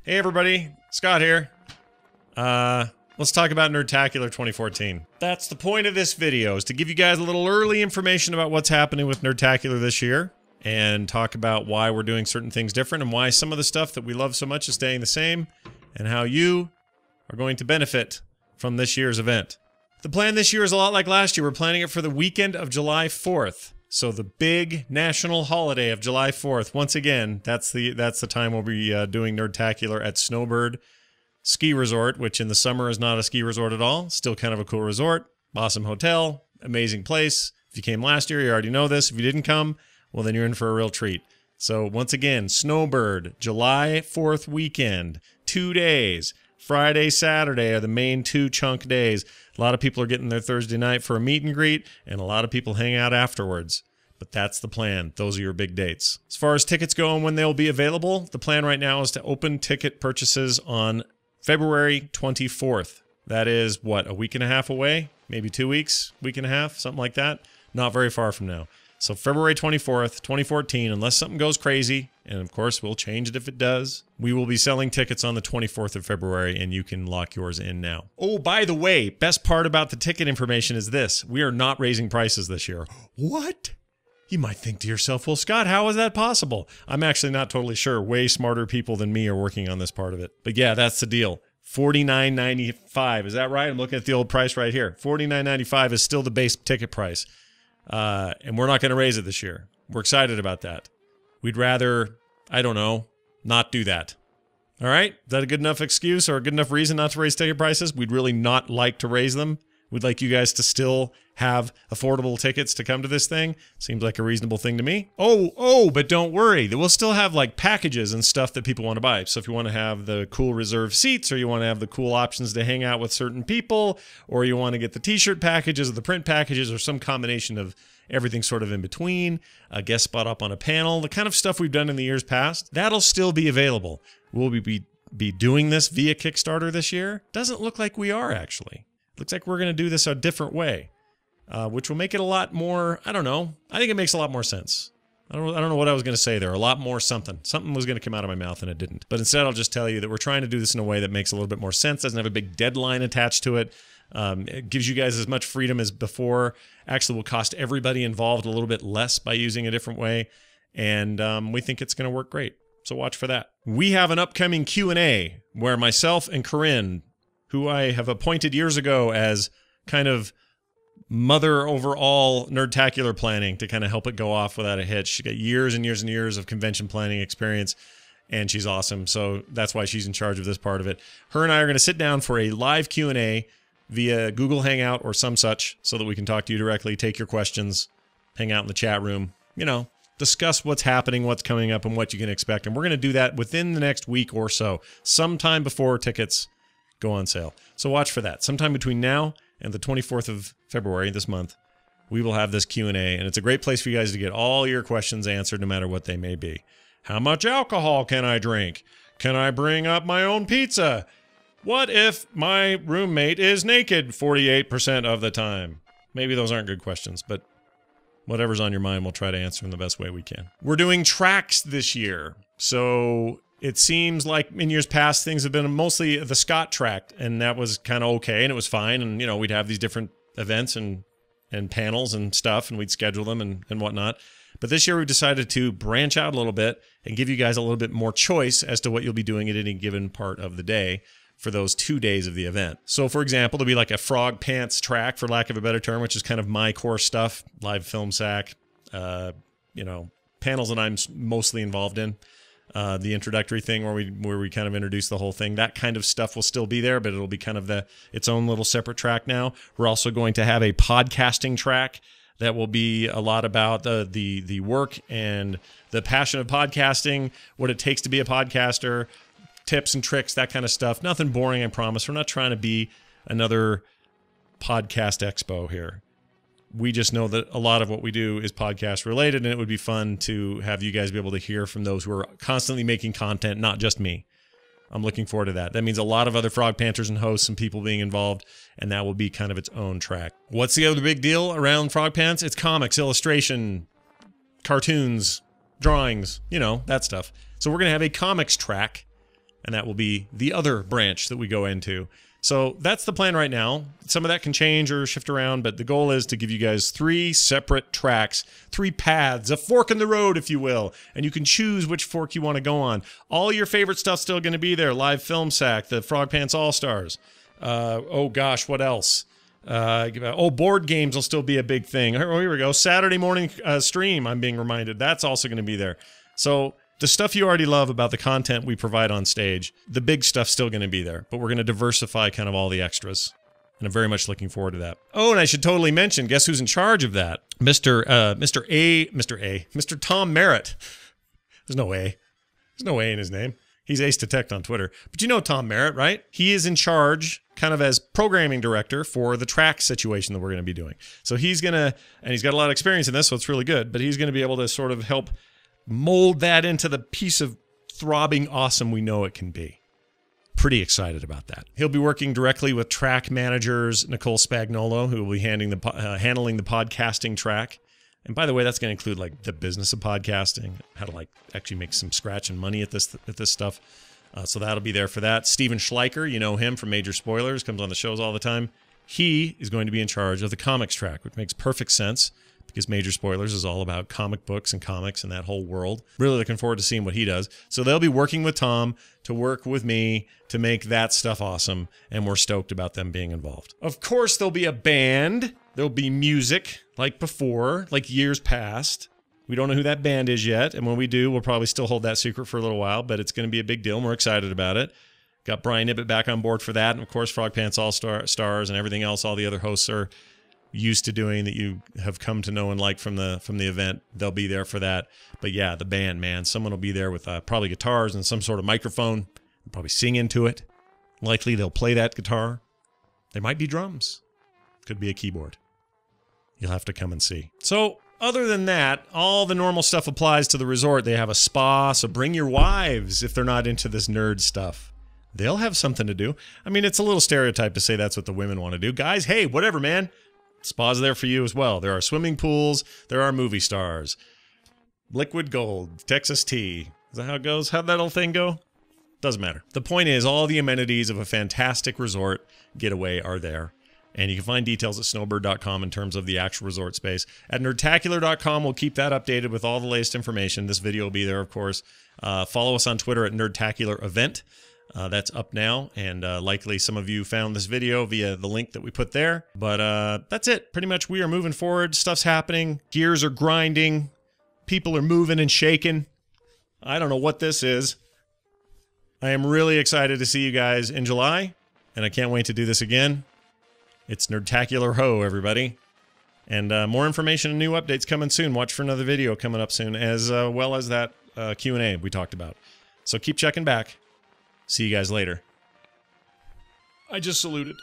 Hey everybody, Scott here. Let's talk about Nerdtacular 2014. That's the point of this video, is to give you guys a little early information about what's happening with Nerdtacular this year, and talk about why we're doing certain things different, and why some of the stuff that we love so much is staying the same, and how you are going to benefit from this year's event. The plan this year is a lot like last year. We're planning it for the weekend of July 4th. So the big national holiday of July 4th. Once again, that's the time we'll be doing Nerdtacular at Snowbird Ski Resort, which in the summer is not a ski resort at all. Still kind of a cool resort. Awesome hotel. Amazing place. If you came last year, you already know this. If you didn't come, well, then you're in for a real treat. So once again, Snowbird, July 4th weekend. 2 days. Friday, Saturday are the main two chunk days. A lot of people are getting there Thursday night for a meet and greet, and a lot of people hang out afterwards. But that's the plan. Those are your big dates. As far as tickets go and when they'll be available, the plan right now is to open ticket purchases on February 24th. That is, what, a week and a half away? Maybe 2 weeks? Week and a half? Something like that? Not very far from now. So February 24th, 2014, unless something goes crazy, and of course we'll change it if it does, we will be selling tickets on the 24th of February, and you can lock yours in now. Oh, by the way, best part about the ticket information is this. We are not raising prices this year. What? You might think to yourself, well, Scott, how is that possible? I'm actually not totally sure. Way smarter people than me are working on this part of it. But yeah, that's the deal. $49.95. Is that right? I'm looking at the old price right here. $49.95 is still the base ticket price. And we're not going to raise it this year. We're excited about that. We'd rather, I don't know, not do that. All right? Is that a good enough excuse or a good enough reason not to raise ticket prices? We'd really not like to raise them. We'd like you guys to still have affordable tickets to come to this thing. Seems like a reasonable thing to me. Oh, but don't worry. We'll still have like packages and stuff that people want to buy. So if you want to have the cool reserved seats, or you want to have the cool options to hang out with certain people, or you want to get the t-shirt packages or the print packages, or some combination of everything sort of in between, a guest spot up on a panel, the kind of stuff we've done in the years past, that'll still be available. Will we be doing this via Kickstarter this year? Doesn't look like we are, actually. Looks like we're going to do this a different way, which will make it a lot more, I don't know. I think it makes a lot more sense. I don't know what I was going to say there. A lot more something. Something was going to come out of my mouth and it didn't. But instead, I'll just tell you that we're trying to do this in a way that makes a little bit more sense, doesn't have a big deadline attached to it. It gives you guys as much freedom as before. Actually will cost everybody involved a little bit less by using a different way. And we think it's going to work great. So watch for that. We have an upcoming Q&A where myself and Corinne, who I have appointed years ago as kind of mother over all Nerdtacular planning to kind of help it go off without a hitch. She got years and years and years of convention planning experience, and she's awesome. So that's why she's in charge of this part of it. Her and I are going to sit down for a live Q&A via Google Hangout or some such, so that we can talk to you directly, take your questions, hang out in the chat room, you know, discuss what's happening, what's coming up, and what you can expect. And we're going to do that within the next week or so, sometime before tickets go on sale. So watch for that. Sometime between now and the 24th of February this month, we will have this Q&A, and it's a great place for you guys to get all your questions answered, no matter what they may be. How much alcohol can I drink? Can I bring up my own pizza? What if my roommate is naked 48% of the time? Maybe those aren't good questions, but whatever's on your mind, we'll try to answer them the best way we can. We're doing tracks this year, so it seems like in years past, things have been mostly the Scott track, and that was kind of okay, and it was fine, and, you know, we'd have these different events and panels and stuff, and we'd schedule them and whatnot. But this year, we've decided to branch out a little bit and give you guys a little bit more choice as to what you'll be doing at any given part of the day for those 2 days of the event. So, for example, there'll be like a FROGPANTS track, for lack of a better term, which is kind of my core stuff, live film sack, you know, panels that I'm mostly involved in. The introductory thing where we kind of introduce the whole thing. That kind of stuff will still be there, but it'll be kind of its own little separate track now. We're also going to have a podcasting track that will be a lot about the work and the passion of podcasting, what it takes to be a podcaster, tips and tricks, that kind of stuff. Nothing boring, I promise. We're not trying to be another podcast expo here. We just know that a lot of what we do is podcast related, and it would be fun to have you guys be able to hear from those who are constantly making content, not just me. I'm looking forward to that. That means a lot of other Frog Panthers and hosts and people being involved, and that will be kind of its own track. What's the other big deal around Frog Pants? It's comics, illustration, cartoons, drawings, you know, that stuff. So we're going to have a comics track and that will be the other branch that we go into. So that's the plan right now. Some of that can change or shift around, but the goal is to give you guys 3 separate tracks, 3 paths, a fork in the road, if you will, and you can choose which fork you want to go on. All your favorite stuff's still going to be there. Live Film Sack, the Frog Pants All-Stars. Oh gosh, what else? Board games will still be a big thing. Oh, here we go. Saturday morning stream, I'm being reminded. That's also going to be there. So the stuff you already love about the content we provide on stage, the big stuff's still going to be there, but we're going to diversify kind of all the extras. And I'm very much looking forward to that. Oh, and I should totally mention, guess who's in charge of that? Mr. Tom Merritt. There's no A. There's no A in his name. He's Ace Detect on Twitter. But you know Tom Merritt, right? He is in charge, kind of as programming director, for the track situation that we're going to be doing. So he's going to, and he's got a lot of experience in this, so it's really good, but he's going to be able to sort of help mold that into the piece of throbbing awesome we know it can be. Pretty excited about that. He'll be working directly with track managers Nicole Spagnolo, who will be handling the podcasting track. And by the way, that's going to include like the business of podcasting, how to like actually make some scratch and money at this stuff. So that'll be there for that. Steven Schleicher, you know him from Major Spoilers, comes on the shows all the time. He is going to be in charge of the comics track, which makes perfect sense because Major Spoilers is all about comic books and comics and that whole world. Really looking forward to seeing what he does. So they'll be working with Tom to work with me to make that stuff awesome, and we're stoked about them being involved. Of course, there'll be a band. There'll be music like before, like years past. We don't know who that band is yet, and when we do, we'll probably still hold that secret for a little while, but it's going to be a big deal, and we're excited about it. Got Brian Ibbett back on board for that, and of course, Frog Pants All-Stars and everything else all the other hosts are used to doing that you have come to know and like from the event. They'll be there for that. But yeah, the band, man, someone will be there with probably guitars and some sort of microphone. They'll probably sing into it. Likely they'll play that guitar. There might be drums. Could be a keyboard. You'll have to come and see. So other than that, all the normal stuff applies to the resort. They have a spa, so bring your wives if they're not into this nerd stuff. They'll have something to do. I mean, it's a little stereotype to say that's what the women want to do. Guys, hey, whatever, man. Spa's there for you as well. There are swimming pools. There are movie stars. Liquid gold. Texas tea. Is that how it goes? How'd that old thing go? Doesn't matter. The point is, all the amenities of a fantastic resort getaway are there. And you can find details at snowbird.com in terms of the actual resort space. At nerdtacular.com, we'll keep that updated with all the latest information. This video will be there, of course. Follow us on Twitter at Nerdtacular Event. That's up now, and likely some of you found this video via the link that we put there. But that's it. Pretty much we are moving forward. Stuff's happening. Gears are grinding. People are moving and shaking. I don't know what this is. I am really excited to see you guys in July, and I can't wait to do this again. It's Nerdtacular Ho, everybody. And more information and new updates coming soon. Watch for another video coming up soon, as well as that Q&A we talked about. So keep checking back. See you guys later. I just saluted.